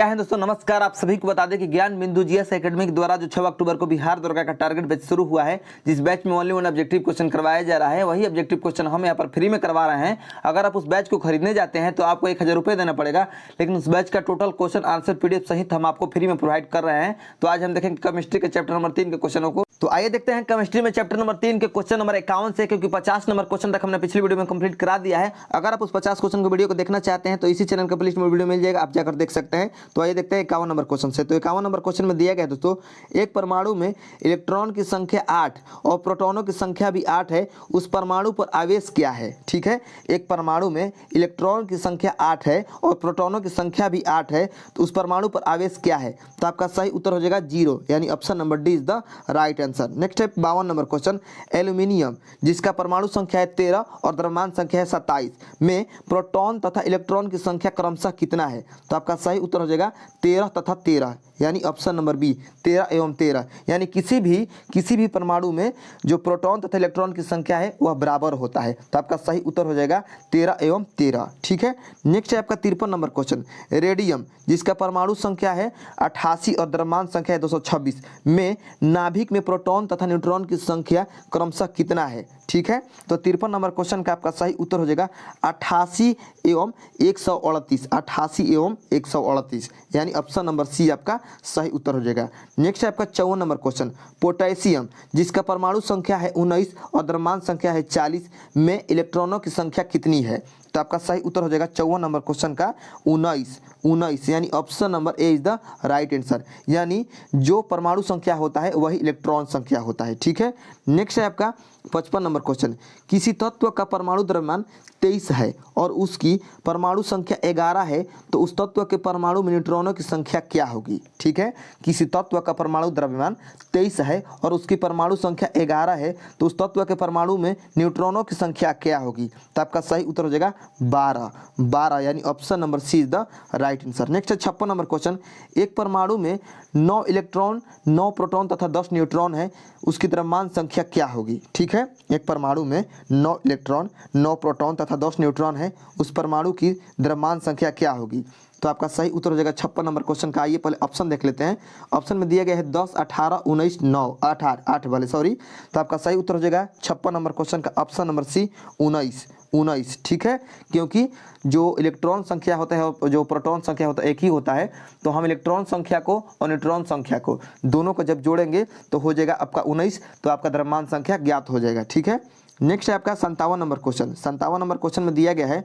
क्या है दोस्तों, नमस्कार। आप सभी को बता दें कि ज्ञान बिंदु जीएस एकेडमी के द्वारा जो 6 अक्टूबर को बिहार दौरा का टारगेट बैच शुरू हुआ है, जिस बैच में ओनली वन ऑब्जेक्टिव क्वेश्चन करवाया जा रहा है, वही ऑब्जेक्टिव क्वेश्चन हम यहाँ पर फ्री में करवा रहे हैं। अगर आप उस बैच को खरीदने जाते हैं तो आपको 1000 रुपये देना पड़ेगा, लेकिन उस बैच का टोटल क्वेश्चन आंसर पीडीएफ सहित हम आपको फ्री में प्रोवाइड कर रहे हैं। तो आज हम देखेंगे केमिस्ट्री के चैप्टर नंबर 3 के क्वेश्चनों को। तो आइए देखते हैं केमिस्ट्री में चैप्टर नंबर 3 के क्वेश्चन नंबर 51 से, क्योंकि 50 नंबर क्वेश्चन तक हमने पिछली वीडियो में कंप्लीट करा दिया है। अगर आप उस 50 क्वेश्चन को वीडियो को देखना चाहते हैं तो इसी चैनल का प्लेलिस्ट में वीडियो मिल जाएगा, आप जाकर देख सकते हैं। तो आइए देखते हैं 51 नंबर क्वेश्चन से। तो 51 नंबर क्वेश्चन में दिया गया है दोस्तों, एक परमाणु में इलेक्ट्रॉन की संख्या 8 और प्रोटॉनों की संख्या भी 8 है, उस परमाणु पर आवेश क्या है। ठीक है, एक परमाणु में इलेक्ट्रॉन की संख्या 8 है और प्रोटॉनों की संख्या भी 8 है, तो उस परमाणु पर आवेश क्या है। तो आपका सही उत्तर हो जाएगा 0, यानी option number D is the right answer. Next है 52 नंबर क्वेश्चन, एल्यूमिनियम जिसका परमाणु संख्या है 13 और द्रव्यमान संख्या है 27 में प्रोटॉन तथा इलेक्ट्रॉन की संख्या क्रमशः कितना है। तो आपका सही उत्तर हो जाएगा 13 तथा 13, यानी ऑप्शन नंबर बी 13 एवं 13, यानी किसी भी परमाणु में जो प्रोटॉन तथा इलेक्ट्रॉन की संख्या है वह बराबर होता है। तो आपका सही उत्तर हो जाएगा 13 एवं 13। ठीक है, नेक्स्ट है आपका 53 नंबर क्वेश्चन, रेडियम जिसका परमाणु संख्या है 88 और द्रव्यमान संख्या है 226 में नाभिक में प्रोटॉन तथा न्यूट्रॉन की संख्या क्रमशः कितना है। ठीक है, तो 53 नंबर क्वेश्चन का आपका सही उत्तर हो जाएगा 88 एवं 138, 88 एवं 138, यानी ऑप्शन नंबर सी आपका सही उत्तर हो जाएगा। नेक्स्ट है आपका 54 नंबर क्वेश्चन, पोटेशियम जिसका परमाणु संख्या है 19 और द्रव्यमान संख्या है 40 में इलेक्ट्रॉनों की संख्या कितनी है। तो आपका सही उत्तर हो जाएगा 54 नंबर क्वेश्चन का 19, यानी option number A is the right answer, यानी जो परमाणु संख्या होता है वही इलेक्ट्रॉन संख्या होता है। ठीक है, नेक्स्ट है आपका 55 नंबर क्वेश्चन, किसी तत्व का परमाणु द्रव्यमान 23 है और उसकी परमाणु संख्या 11 है, तो उस तत्व के परमाणु में न्यूट्रॉनों की संख्या क्या होगी। ठीक है, किसी तत्व का परमाणु द्रव्यमान 23 है और उसकी परमाणु संख्या 11 है, तो उस तत्व के परमाणु में न्यूट्रॉनों की संख्या क्या होगी। तो आपका सही उत्तर हो जाएगा 12, यानी option number C is the right answer. Next है 56 नंबर क्वेश्चन, एक परमाणु में 9 इलेक्ट्रॉन 9 प्रोटॉन तथा 10 न्यूट्रॉन है, उसकी द्रव्यमान संख्या क्या होगी। ठीक है, एक परमाणु में 9 इलेक्ट्रॉन 9 प्रोटॉन तथा 10 न्यूट्रॉन है, उस परमाणु की द्रव्यमान संख्या क्या होगी। तो आपका सही उत्तर हो जाएगा 56 नंबर क्वेश्चन का। आइए पहले ऑप्शन देख लेते हैं। ऑप्शन में दिया गया है 10, 18, 19, 9, 8 वाले, सॉरी। तो आपका सही उत्तर हो जाएगा 56 नंबर क्वेश्चन का ऑप्शन नंबर सी 19। ठीक है, क्योंकि जो इलेक्ट्रॉन संख्या होता है जो प्रोटॉन संख्या होता है एक ही होता है, तो हम इलेक्ट्रॉन संख्या को और न्यूट्रॉन संख्या को दोनों को जब जोड़ेंगे तो हो जाएगा आपका 19, तो आपका द्रव्यमान संख्या ज्ञात हो जाएगा। ठीक है, नेक्स्ट है आपका 57 नंबर क्वेश्चन। 57 नंबर क्वेश्चन में दिया गया है,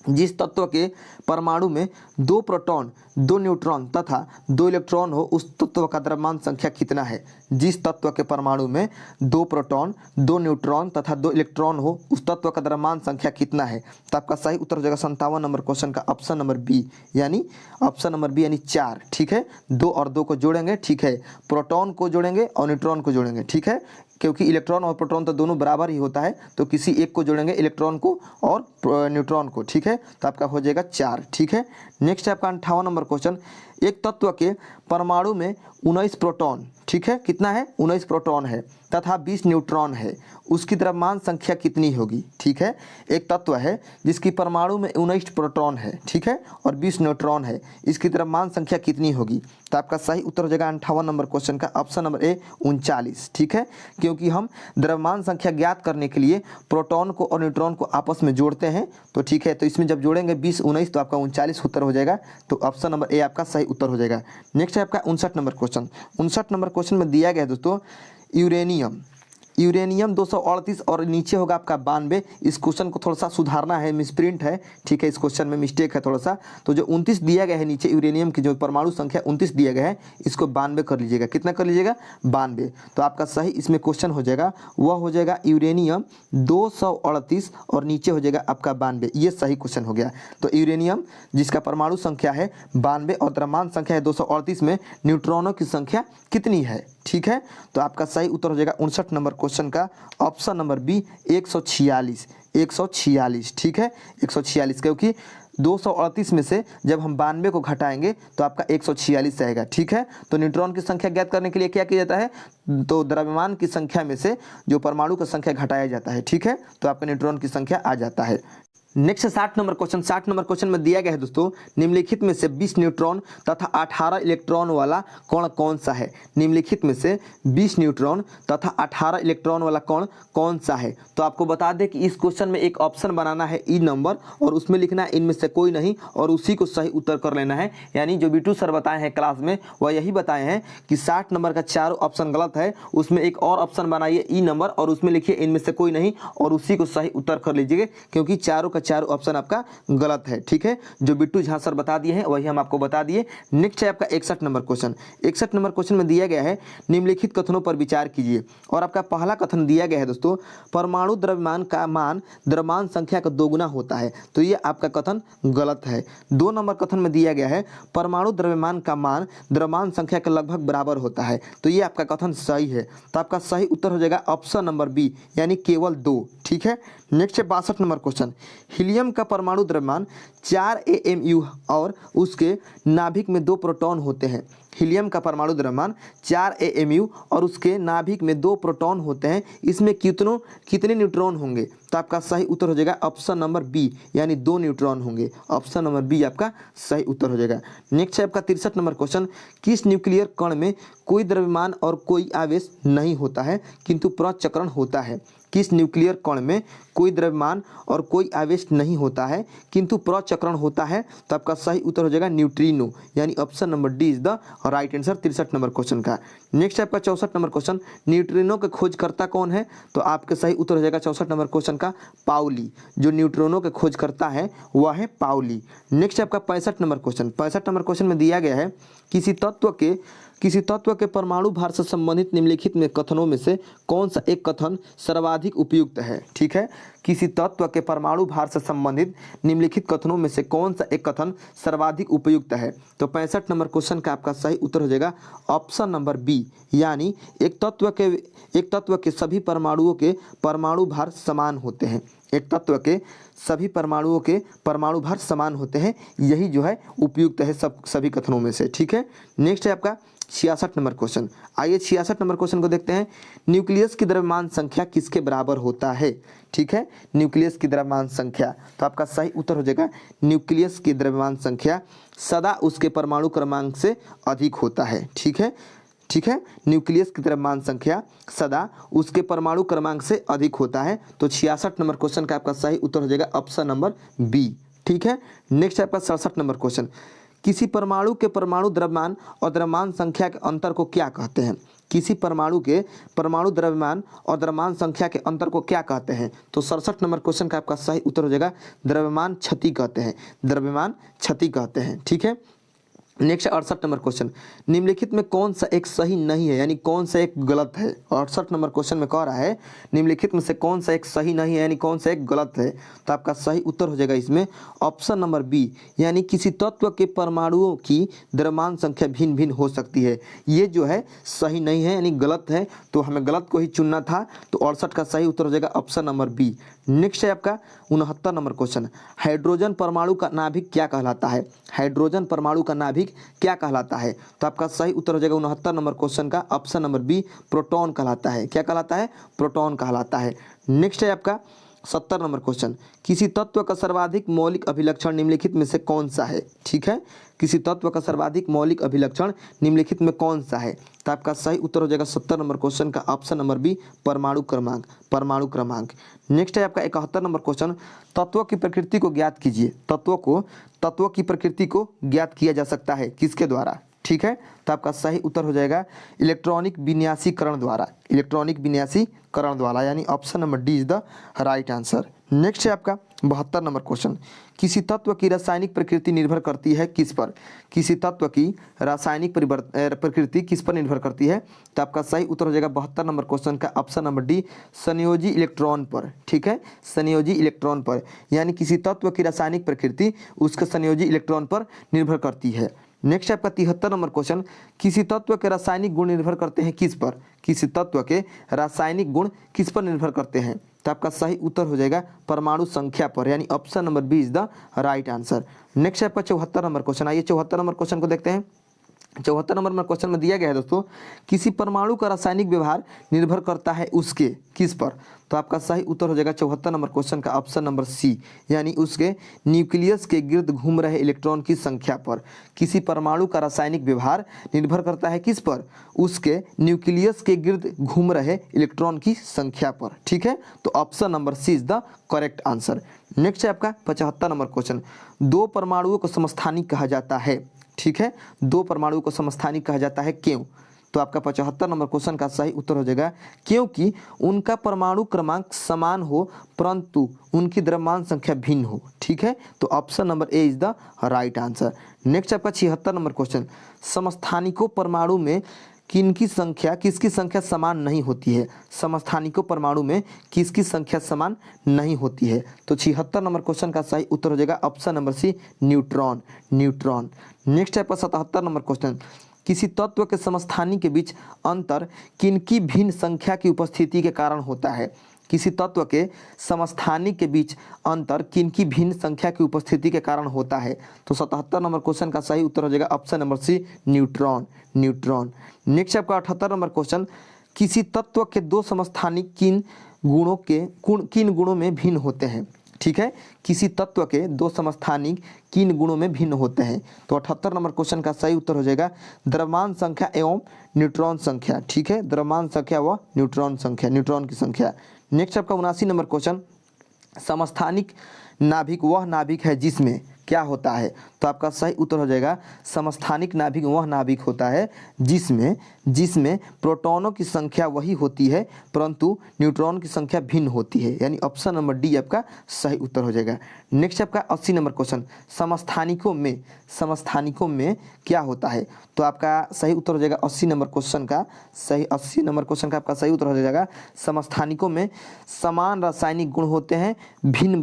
जिस तत्व के परमाणु में 2 प्रोटॉन 2 न्यूट्रॉन तथा 2 इलेक्ट्रॉन हो, उस तत्व का द्रव्यमान संख्या कितना है। जिस तत्व के परमाणु में 2 प्रोटॉन 2 न्यूट्रॉन तथा 2 इलेक्ट्रॉन हो, उस तत्व का द्रव्यमान संख्या कितना है। तो आपका सही उत्तर हो जाएगा 57 नंबर क्वेश्चन का ऑप्शन नंबर बी, यानी ऑप्शन नंबर बी यानी 4। ठीक है, 2 और 2 को जोड़ेंगे। ठीक है, प्रोटॉन को जोड़ेंगे और न्यूट्रॉन को जोड़ेंगे। ठीक है, क्योंकि इलेक्ट्रॉन और प्रोटॉन तो दोनों बराबर ही होता है, तो किसी एक को जोड़ेंगे, इलेक्ट्रॉन को और न्यूट्रॉन को। ठीक है, तो आपका हो जाएगा 4। ठीक है, नेक्स्ट है आपका 58 नंबर क्वेश्चन, एक तत्व के परमाणु में 19 प्रोटॉन, ठीक है, कितना है 19 प्रोटॉन है तथा 20 न्यूट्रॉन है, उसकी द्रव्यमान संख्या कितनी होगी। ठीक है, एक तत्व है जिसकी परमाणु में 19 प्रोटॉन है, ठीक है, और 20 न्यूट्रॉन है, इसकी द्रव्यमान संख्या कितनी होगी। तो आपका सही उत्तर हो जाएगा 58 नंबर क्वेश्चन का ऑप्शन नंबर ए 39। ठीक है, क्योंकि हम द्रव्यमान संख्या ज्ञात करने के लिए प्रोटॉन को और न्यूट्रॉन को आपस में जोड़ते हैं। तो ठीक है, तो इसमें जब जोड़ेंगे 20 19 तो आपका 39 उत्तर हो जाएगा। तो ऑप्शन नंबर ए आपका सही उत्तर हो जाएगा। नेक्स्ट है आपका 59 नंबर क्वेश्चन। 59 नंबर क्वेश्चन में दिया गया है दोस्तों, यूरेनियम 238 और नीचे होगा आपका 92। इस क्वेश्चन को थोड़ा सा सुधारना है, मिसप्रिंट है। ठीक है, इस क्वेश्चन में मिस्टेक है थोड़ा सा। तो जो 29 दिया गया है नीचे, यूरेनियम की जो परमाणु संख्या 29 दिया गया है, इसको 92 कर लीजिएगा। कितना कर लीजिएगा 92। तो आपका सही इसमें क्वेश्चन हो जाएगा, वह हो जाएगा यूरेनियम 238 और नीचे हो जाएगा आपका 92। ये सही क्वेश्चन हो गया। तो यूरेनियम जिसका परमाणु संख्या है 92 और द्रव्यमान संख्या है 238 में न्यूट्रॉनों की संख्या कितनी है। ठीक है, तो आपका सही उत्तर हो जाएगा 59 नंबर क्वेश्चन का ऑप्शन नंबर बी 146। ठीक है, 146, क्योंकि 238 में से जब हम 92 को घटाएंगे तो आपका 146 आएगा। ठीक है, तो न्यूट्रॉन की संख्या ज्ञात करने के लिए क्या किया जाता है, तो द्रव्यमान की संख्या में से जो परमाणु की संख्या घटाया जाता है। ठीक है, तो आपका न्यूट्रॉन की संख्या आ जाता है। Next 60 number question. 60 number question में दिया गया है दोस्तों, निम्नलिखित में से 20 न्यूट्रॉन तथा 18 इलेक्ट्रॉन वाला कण कौन सा है। निम्नलिखित में से 20 न्यूट्रॉन तथा 18 इलेक्ट्रॉन वाला कण कौन सा है। तो आपको बता दें कि इस क्वेश्चन में एक ऑप्शन बनाना है ई नंबर और उसमें लिखना है इनमें से कोई नहीं और उसी को सही उत्तर कर लेना है। यानी जो बिट्टू सर बताए हैं क्लास में वह यही बताए हैं कि 60 नंबर का चारों ऑप्शन गलत है, उसमें एक और ऑप्शन बनाइए ई नंबर और उसमें लिखिए इनमें से कोई नहीं और उसी को सही उत्तर कर लीजिए, क्योंकि चारों का चारों ऑप्शन आपका गलत है। ठीक है, जो बिट्टू झा सर बता दिए हैं वही हम आपको बता दिए। नेक्स्ट है आपका 61 नंबर क्वेश्चन। 61 नंबर क्वेश्चन में दिया गया है, निम्नलिखित कथनों पर विचार कीजिए। और आपका पहला कथन दिया गया है दोस्तों, परमाणु द्रव्यमान का मान द्रव्यमान संख्या का दोगुना होता है। तो ये आपका कथन गलत है। 2 नंबर कथन में दिया गया है, परमाणु द्रव्यमान का मान द्रव्यमान संख्या के लगभग बराबर होता है। तो ये आपका कथन सही है। तो आपका सही उत्तर हो जाएगा ऑप्शन नंबर बी, यानी केवल 2। ठीक है, नेक्स्ट है 62 नंबर क्वेश्चन। हीलियम का परमाणु द्रव्यमान 4 AMU और उसके नाभिक में 2 प्रोटॉन होते हैं। हीलियम का परमाणु द्रव्यमान 4 AMU और उसके नाभिक में 2 प्रोटॉन होते हैं। इसमें कितने न्यूट्रॉन होंगे। तो आपका सही उत्तर हो जाएगा ऑप्शन नंबर बी, यानी 2 न्यूट्रॉन होंगे। ऑप्शन नंबर बी आपका सही उत्तर हो जाएगा। नेक्स्ट है आपका 63 नंबर क्वेश्चन। किस न्यूक्लियर कण में कोई द्रव्यमान और कोई आवेश नहीं होता है किंतु प्रचक्रण होता है। किस न्यूक्लियर कण में कोई द्रव्यमान और कोई आवेश नहीं होता है किंतु प्रचक्रण होता है। तो आपका सही उत्तर हो जाएगा न्यूट्रिनो, यानी option number D is the right answer 63 number question का। नेक्स्ट है आपका 64 नंबर क्वेश्चन। न्यूट्रिनो के खोजकर्ता कौन है। तो आपका सही उत्तर हो जाएगा 64 नंबर क्वेश्चन का पाउली। जो न्यूट्रिनो के खोज करता है वह है पाउली। नेक्स्ट है आपका 65 नंबर क्वेश्चन। 65 नंबर क्वेश्चन में दिया गया है, किसी तत्व के परमाणु भार से संबंधित निम्नलिखित में कथनों में से कौन सा एक कथन सर्वाधिक उपयुक्त है। ठीक है, किसी तत्व के परमाणु भार से संबंधित निम्नलिखित कथनों में से कौन सा एक कथन सर्वाधिक उपयुक्त है। तो 65 नंबर क्वेश्चन का आपका सही उत्तर हो जाएगा ऑप्शन नंबर बी, यानी एक तत्व के सभी परमाणुओं के परमाणु भार समान होते हैं। एक तत्व के सभी परमाणुओं के परमाणु भार समान होते हैं, यही जो है उपयुक्त है सभी कथनों में से। ठीक है, नेक्स्ट है आपका 66 नंबर क्वेश्चन। आइए 66 नंबर क्वेश्चन को देखते हैं। न्यूक्लियस की द्रव्यमान संख्या किसके बराबर होता है। ठीक है, न्यूक्लियस की द्रव्यमान संख्या। तो आपका सही उत्तर हो जाएगा न्यूक्लियस की द्रव्यमान संख्या सदा उसके परमाणु क्रमांक से अधिक होता है। ठीक है, न्यूक्लियस की द्रव्यमान संख्या सदा उसके परमाणु क्रमांक से अधिक होता है। तो 66 नंबर क्वेश्चन का आपका सही उत्तर हो जाएगा ऑप्शन नंबर बी। ठीक है, नेक्स्ट है आपका 67 नंबर क्वेश्चन। किसी परमाणु के परमाणु द्रव्यमान और द्रव्यमान संख्या के अंतर को क्या कहते हैं। किसी परमाणु के परमाणु द्रव्यमान और द्रव्यमान संख्या के अंतर को क्या कहते हैं। तो 67 नंबर क्वेश्चन का आपका सही उत्तर हो जाएगा द्रव्यमान क्षति कहते हैं। द्रव्यमान क्षति कहते हैं। ठीक है, नेक्स्ट 68 नंबर क्वेश्चन। निम्नलिखित में कौन सा एक सही नहीं है, यानी कौन सा एक गलत है। 68 नंबर क्वेश्चन में कह रहा है निम्नलिखित में से कौन सा एक सही नहीं है, यानी कौन सा एक गलत है। तो आपका सही उत्तर हो जाएगा इसमें ऑप्शन नंबर बी, यानी किसी तत्व के परमाणुओं की द्रव्यमान संख्या भिन्न भिन्न हो सकती है। ये जो है सही नहीं है, यानी गलत है। तो हमें गलत को ही चुनना था। तो 68 का सही उत्तर हो जाएगा ऑप्शन नंबर बी। नेक्स्ट है आपका 69 नंबर क्वेश्चन। हाइड्रोजन परमाणु का नाभिक क्या कहलाता है। हाइड्रोजन परमाणु का नाभिक क्या कहलाता है। तो आपका सही उत्तर हो जाएगा 69 नंबर क्वेश्चन का ऑप्शन नंबर बी, प्रोटॉन कहलाता है। क्या कहलाता है, प्रोटॉन कहलाता है। नेक्स्ट है आपका 70 नंबर क्वेश्चन। किसी तत्व का सर्वाधिक मौलिक अभिलक्षण निम्नलिखित में से कौन सा है। ठीक है, किसी तत्व का सर्वाधिक मौलिक अभिलक्षण निम्नलिखित में कौन सा है। तो आपका सही उत्तर हो जाएगा 70 नंबर क्वेश्चन का ऑप्शन नंबर बी, परमाणु क्रमांक। परमाणु क्रमांक। नेक्स्ट है आपका 71 नंबर क्वेश्चन। तत्वों की प्रकृति को ज्ञात कीजिए। तत्वों की प्रकृति को ज्ञात किया जा सकता है किसके द्वारा। ठीक है, तो आपका सही उत्तर हो जाएगा इलेक्ट्रॉनिक विन्यासीकरण द्वारा। इलेक्ट्रॉनिक विन्यासीकरण द्वारा, यानी option number D is the right answer. Next है आपका 72 नंबर क्वेश्चन। किसी तत्व की रासायनिक प्रकृति निर्भर करती है किस पर। किसी तत्व की रासायनिक प्रकृति किस पर निर्भर करती है। तो आपका सही उत्तर हो जाएगा 72 नंबर क्वेश्चन का ऑप्शन नंबर डी, संयोजी इलेक्ट्रॉन पर। ठीक है, संयोजी इलेक्ट्रॉन पर, यानी किसी तत्व की रासायनिक प्रकृति उसके संयोजी इलेक्ट्रॉन पर निर्भर करती है। नेक्स्ट आपका 73 नंबर क्वेश्चन। किसी तत्व के रासायनिक गुण निर्भर करते हैं किस पर। किसी तत्व के रासायनिक गुण किस पर निर्भर करते हैं। तो आपका सही उत्तर हो जाएगा परमाणु संख्या पर, यानी option number B is the right answer. Next आपका 74 नंबर क्वेश्चन। आइए 74 नंबर क्वेश्चन को देखते हैं। 74 नंबर में क्वेश्चन में दिया गया है दोस्तों, किसी परमाणु का रासायनिक व्यवहार निर्भर करता है उसके किस पर। तो आपका सही उत्तर हो जाएगा 74 नंबर क्वेश्चन का ऑप्शन नंबर सी, यानी उसके न्यूक्लियस के गिर्द घूम रहे इलेक्ट्रॉन की संख्या पर। किसी परमाणु का रासायनिक व्यवहार निर्भर करता है किस पर, उसके न्यूक्लियस के गिर्द घूम रहे इलेक्ट्रॉन की संख्या पर। ठीक है, तो option number C is the correct answer. Next है आपका 75 नंबर क्वेश्चन, दो परमाणुओं को समस्थानिक कहा जाता है। ठीक है, दो परमाणुओं को समस्थानिक कहा जाता है, क्यों। तो आपका 75 नंबर क्वेश्चन का सही उत्तर हो जाएगा क्योंकि उनका परमाणु क्रमांक समान हो परंतु उनकी द्रव्यमान संख्या भिन्न हो। ठीक है, तो option number A is the right answer. Next आपका 76 नंबर क्वेश्चन, समस्थानिकों परमाणु में किसकी संख्या समान नहीं होती है। समस्थानिकों परमाणु में किसकी संख्या समान नहीं होती है। तो 76 नंबर क्वेश्चन का सही उत्तर हो जाएगा option number C, neutron. Next है आपका 77 नंबर क्वेश्चन, किसी तत्व के समस्थानिक के बीच अंतर किनकी भिन्न संख्या की उपस्थिति के कारण होता है। किसी तत्व के समस्थानिक के बीच अंतर किनकी भिन्न संख्या की उपस्थिति के कारण होता है। तो 77 नंबर क्वेश्चन का सही उत्तर हो जाएगा option number C, neutron. Next आपका 78 नंबर क्वेश्चन, किसी तत्व के दो समस्थानिक किन गुणों में भिन्न होते हैं। ठीक है, किसी तत्व के दो समस्थानिक किन गुणों में भिन्न होते हैं। तो 78 नंबर क्वेश्चन का सही उत्तर हो जाएगा द्रव्यमान संख्या एवं न्यूट्रॉन संख्या। ठीक है, द्रव्यमान संख्या व न्यूट्रॉन की संख्या। नेक्स्ट आपका 79 नंबर क्वेश्चन, समस्थानिक नाभिक वह नाभिक है जिसमें क्या होता है। तो आपका सही उत्तर हो जाएगा समस्थानिक नाभिक वह नाभिक होता है जिसमें प्रोटॉनों की संख्या वही होती है परंतु न्यूट्रॉन की संख्या भिन्न होती है, यानी ऑप्शन नंबर डी आपका सही उत्तर हो जाएगा। नेक्स्ट आपका 80 नंबर क्वेश्चन, समस्थानिकों में क्या होता है। तो आपका सही उत्तर हो जाएगा 80 नंबर क्वेश्चन का आपका सही उत्तर हो जाएगा समस्थानिकों में समान रासायनिक गुण होते हैं, भिन्न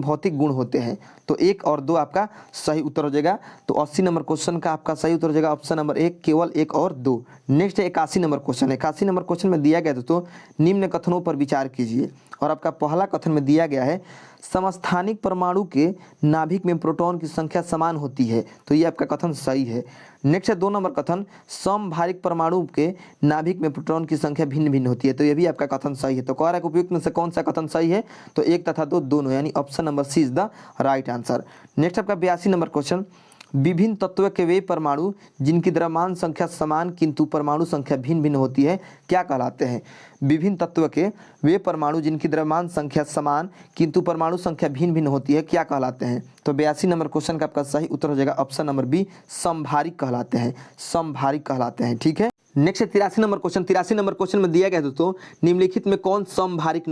भौतिक गुण होते हैं। तो 1 और 2 आपका सही उत्तर हो जाएगा। तो 80 नंबर क्वेश्चन का आपका सही उत्तर हो जाएगा ऑप्शन नंबर 1, केवल 1 और 2। नेक्स्ट है 81 नंबर क्वेश्चन। 81 नंबर क्वेश्चन में दिया गया दोस्तों, निम्न कथनों पर विचार कीजिए। और आपका पहला कथन में दिया गया है समस्थानिक परमाणु के नाभिक में प्रोटॉन की संख्या समान होती है। तो ये आपका कथन सही है। नेक्स्ट है 2 नंबर कथन, समभारिक परमाणु के नाभिक में प्रोटॉन की संख्या भिन्न भिन्न होती है। तो ये भी आपका कथन सही है। तो कह रहा है उपयुक्त में से कौन सा कथन सही है। तो 1 तथा 2 दोनों, यानी option number C is the right answer. Next आपका 82 नंबर क्वेश्चन, विभिन्न तत्व के वे परमाणु जिनकी द्रव्यमान संख्या समान किंतु परमाणु संख्या भिन्न भिन्न होती है क्या कहलाते हैं। विभिन्न तत्व के वे परमाणु जिनकी द्रव्यमान संख्या समान किंतु परमाणु संख्या भिन्न भिन्न होती है क्या कहलाते हैं। तो 82 नंबर क्वेश्चन का आपका सही उत्तर हो जाएगा ऑप्शन नंबर बी, समभारिक कहलाते हैं। ठीक है, नेक्स्ट है 83 नंबर क्वेश्चन। 83 नंबर क्वेश्चन में दिया गया दोस्तों, निम्नलिखित में कौन समभारिक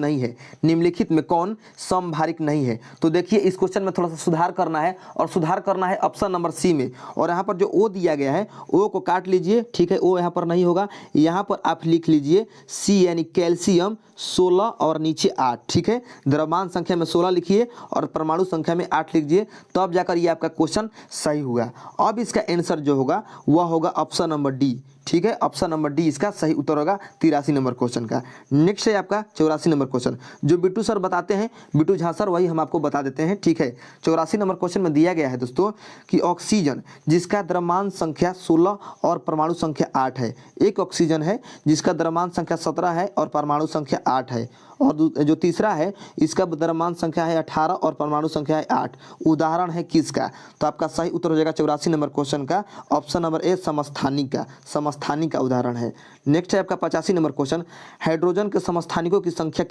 नहीं है। तो देखिए इस क्वेश्चन में थोड़ा सा सुधार करना है और सुधार करना है ऑप्शन नंबर सी में। और यहाँ पर जो ओ दिया गया है ओ को काट लीजिए। ठीक है, ओ यहाँ पर नहीं होगा, यहाँ पर आप लिख लीजिए सी, यानी कैल्शियम 16 और नीचे 8। ठीक है, द्रव्यमान संख्या में 16 लिखिए और परमाणु संख्या में 8 लिख दीजिए, तब जाकर ये आपका क्वेश्चन सही हुआ। अब इसका आंसर जो होगा वह होगा ऑप्शन नंबर डी। ठीक है, ऑप्शन नंबर डी इसका सही उत्तर होगा 83 नंबर क्वेश्चन का। नेक्स्ट है आपका 84 नंबर क्वेश्चन, जो बिट्टू सर बताते हैं, बिट्टू झा सर, वही हम आपको बता देते हैं। ठीक है, 84 नंबर क्वेश्चन में दिया गया है दोस्तों कि ऑक्सीजन जिसका द्रव्यमान संख्या 16 और परमाणु संख्या 8 है, एक ऑक्सीजन है जिसका द्रव्यमान संख्या 17 है और परमाणु संख्या 8 है, और जो तीसरा है इसका द्रव्यमान संख्या है 18 और परमाणु संख्या है 8। उदाहरण है किसका। तो आपका सही उत्तर हो जाएगा 84 नंबर क्वेश्चन का ऑप्शन नंबर ए, समस्थानिक का उदाहरण है। नेक्स्ट है आपका 85 नंबर क्वेश्चन, हाइड्रोजन के समस्थानिकों की संख्या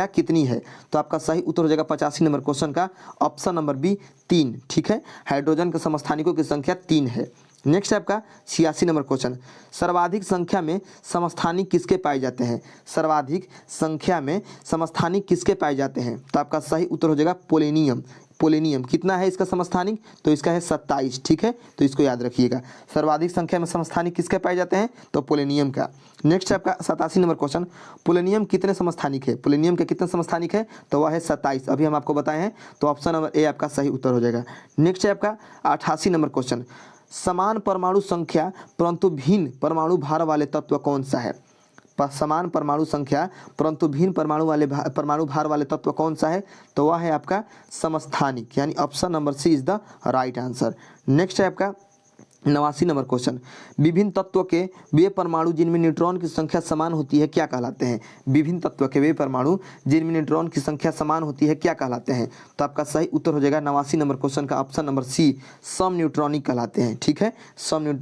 कितनी है। तो आपका सही उत्तर हो जाएगा 85 नंबर क्वेश्चन का ऑप्शन नंबर बी, 3। ठीक है, हाइड्रोजन के समस्थानिकों की संख्या 3 है। नेक्स्ट है आपका 86 नंबर क्वेश्चन, सर्वाधिक संख्या में समस्थानिक किसके पाए जाते हैं। तो आपका सही उत्तर हो जाएगा पोलेनियम। कितना है इसका समस्थानिक। तो इसका है 27। ठीक है, तो इसको याद रखिएगा, सर्वाधिक संख्या में समस्थानिक किसके पाए जाते हैं, तो पोलेनियम का। नेक्स्ट है आपका 87 नंबर क्वेश्चन, पोलेनियम कितने समस्थानिक है। पोलेनियम के कितने समस्थानिक है, तो वह है 27, अभी हम आपको बताए हैं। तो ऑप्शन नंबर ए आपका सही उत्तर हो जाएगा। नेक्स्ट है आपका 88 नंबर क्वेश्चन, समान परमाणु संख्या परंतु भिन्न परमाणु भार वाले तत्व कौन सा है। समान परमाणु संख्या परंतु भिन्न परमाणु भार वाले तत्व कौन सा है? तो वह है आपका समस्थानिक, यानी option number C is the right answer. Next है आपका 89 नंबर क्वेश्चन, विभिन्न तत्व के वे परमाणु जिनमें न्यूट्रॉन की संख्या समान होती है क्या कहलाते हैं? विभिन्न तत्व के वे परमाणु जिनमें न्यूट्रॉन की संख्या समान होती है क्या कहलाते हैं? तो आपका सही उत्तर हो जाएगा 89 नंबर क्वेश्चन का ऑप्शन नंबर सी, सम न्यूट्रॉनिक कहलाते हैं। ठीक है, सम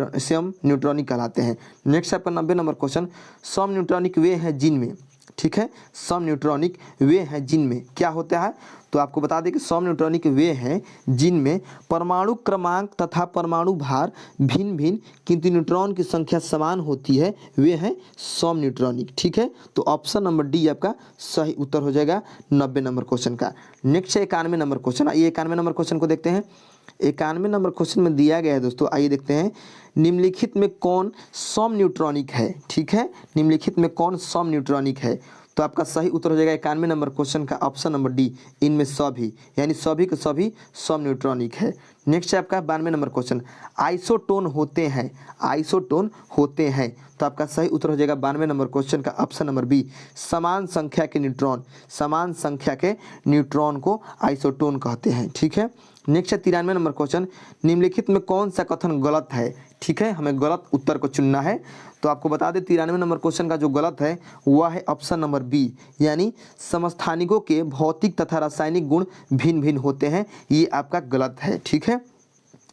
न्यूट्रॉनिक कहलाते हैं। नेक्स्ट आपका 90 नंबर क्वेश्चन, सम न्यूट्रॉनिक वे हैं जिनमें, ठीक है, सम न्यूट्रॉनिक वे हैं जिनमें क्या होता है? तो आपको बता दें कि सम न्यूट्रॉनिक वे हैं जिनमें परमाणु क्रमांक तथा परमाणु भार भिन्न भिन्न किंतु न्यूट्रॉन की संख्या समान होती है, वे हैं सम न्यूट्रॉनिक। ठीक है, तो ऑप्शन नंबर डी आपका सही उत्तर हो जाएगा 90 नंबर क्वेश्चन का। नेक्स्ट है 91 नंबर क्वेश्चन। आइए 91 नंबर क्वेश्चन को देखते हैं। 91 नंबर क्वेश्चन में दिया गया है दोस्तों, आइए देखते हैं, निम्नलिखित में कौन सम न्यूट्रॉनिक है? ठीक है, निम्नलिखित में कौन सम न्यूट्रॉनिक है? तो आपका सही उत्तर हो जाएगा 91 नंबर क्वेश्चन का ऑप्शन नंबर डी, इनमें सभी, यानी सभी के सभी सम न्यूट्रॉनिक है। नेक्स्ट है आपका 92 नंबर क्वेश्चन, आइसोटोन होते हैं, आइसोटोन होते हैं। तो आपका सही उत्तर हो जाएगा 92 नंबर क्वेश्चन का ऑप्शन नंबर बी, समान संख्या के न्यूट्रॉन, समान संख्या के न्यूट्रॉन को आइसोटोन कहते हैं। ठीक है, नेक्स्ट है 93 नंबर क्वेश्चन, निम्नलिखित में कौन सा कथन गलत है? ठीक है, हमें गलत उत्तर को चुनना है। तो आपको बता दें 93 नंबर क्वेश्चन का जो गलत है वह है ऑप्शन नंबर बी, यानी समस्थानिकों के भौतिक तथा रासायनिक गुण भिन्न भिन्न होते हैं, ये आपका गलत है। ठीक है,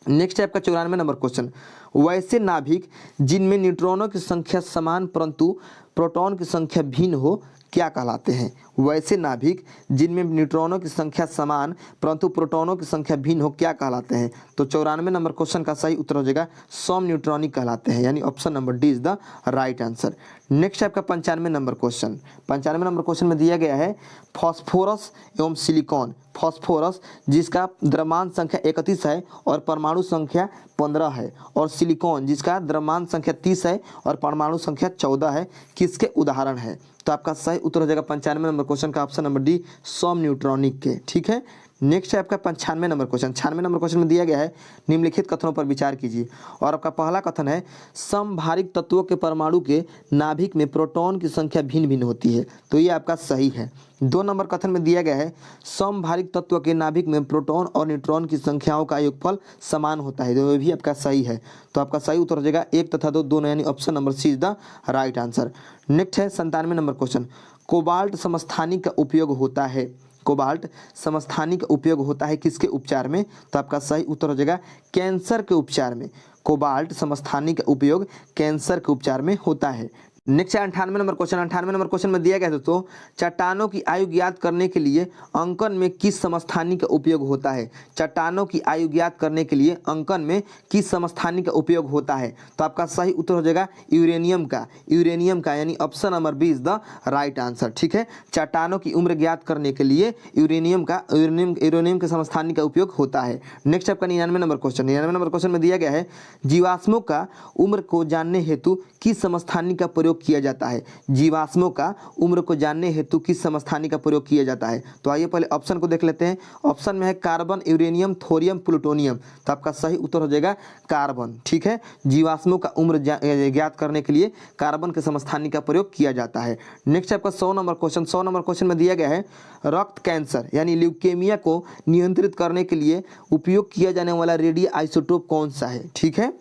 नेक्स्ट है आपका 94 नंबर क्वेश्चन, वैसे नाभिक जिनमें न्यूट्रॉनों की संख्या समान परंतु प्रोटॉन की संख्या भिन्न हो क्या कहलाते हैं? वैसे नाभिक जिनमें न्यूट्रॉनों की संख्या समान परंतु प्रोटॉनों की संख्या भिन्न हो क्या कहलाते हैं? तो 94 नंबर क्वेश्चन का सही उत्तर हो जाएगा सम न्यूट्रॉनिक कहलाते हैं, यानी option number D is the right answer. Next आपका 95 नंबर क्वेश्चन। 95 नंबर क्वेश्चन में दिया गया है, फास्फोरस एवं सिलिकॉन, फास्फोरस जिसका द्रव्यमान संख्या 31 है और परमाणु संख्या 15 है, और सिलिकॉन जिसका द्रव्यमान संख्या 30 है और परमाणु संख्या 14 है, किसके उदाहरण है? तो आपका सही उत्तर हो जाएगा 95 नंबर क्वेश्चन का ऑप्शन नंबर डी, सम न्यूट्रॉनिक के। ठीक है, नेक्स्ट है आपका 95 नंबर क्वेश्चन। 96 नंबर क्वेश्चन में दिया गया है, निम्नलिखित कथनों पर विचार कीजिए। और आपका पहला कथन है, समभारिक तत्वों के परमाणु के नाभिक में प्रोटॉन की संख्या भिन्न भिन्न होती है, तो ये आपका सही है। 2 नंबर कथन में दिया गया है, समभारिक तत्व के नाभिक में प्रोटॉन और न्यूट्रॉन की संख्याओं का योगफल समान होता है, तो ये भी आपका सही है। तो आपका सही उत्तर हो जाएगा 1 तथा 2 दोनों, यानी option number C is the right answer. Next है 97 नंबर क्वेश्चन, कोबाल्ट समस्थानिक का उपयोग होता है, कोबाल्ट समस्थानिक का उपयोग होता है किसके उपचार में? तो आपका सही उत्तर हो जाएगा कैंसर के उपचार में, कोबाल्ट समस्थानिक का उपयोग कैंसर के उपचार में होता है। नेक्स्ट है 98 नंबर क्वेश्चन। 98 नंबर क्वेश्चन में दिया गया है दोस्तों, चट्टानों की आयु ज्ञात करने के लिए अंकन में किस समस्थानिक का उपयोग होता है? चट्टानों की आयु ज्ञात करने के लिए अंकन में किस समस्थानिक का उपयोग होता है? तो आपका सही उत्तर हो जाएगा यूरेनियम का, यूरेनियम का, यानी option number B is the right answer. ठीक है, चट्टानों की उम्र ज्ञात करने के लिए यूरेनियम के समस्थानिक का उपयोग होता है। नेक्स्ट आपका 99 नंबर क्वेश्चन। 99 नंबर क्वेश्चन में दिया गया है, जीवाश्मों का उम्र को जानने हेतु किस समस्थानिक का प्रयोग किया जाता है? जीवाश्मों का उम्र को जानने हेतु किस समस्थानिक का प्रयोग किया जाता है? तो आइए पहले ऑप्शन को देख लेते हैं। ऑप्शन में है कार्बन, यूरेनियम, थोरियम, प्लूटोनियम। तो आपका सही उत्तर हो जाएगा कार्बन। ठीक है, जीवाश्मों का उम्र ज्ञात करने के लिए कार्बन के समस्थानिक का प्रयोग किया जाता है। नेक्स्ट आपका 100 नंबर क्वेश्चन। 100 नंबर क्वेश्चन में दिया गया है, रक्त कैंसर यानी ल्यूकेमिया को नियंत्रित करने के लिए उपयोग किया जाने वाला रेडियो आइसोटोप कौन सा है? ठीक है,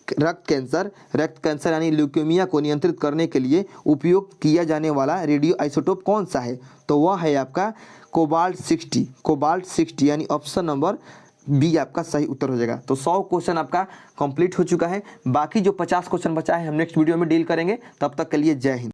रक्त कैंसर यानी ल्यूकेमिया को नियंत्रित करने के लिए उपयोग किया जाने वाला रेडियो आइसोटोप कौन सा है? तो वह है आपका कोबाल्ट 60, कोबाल्ट 60, यानी ऑप्शन नंबर बी आपका सही उत्तर हो जाएगा। तो 100 क्वेश्चन आपका कंप्लीट हो चुका है। बाकी जो 50 क्वेश्चन बचा है हम नेक्स्ट वीडियो में डील करेंगे। तब तक के लिए जय हिंद।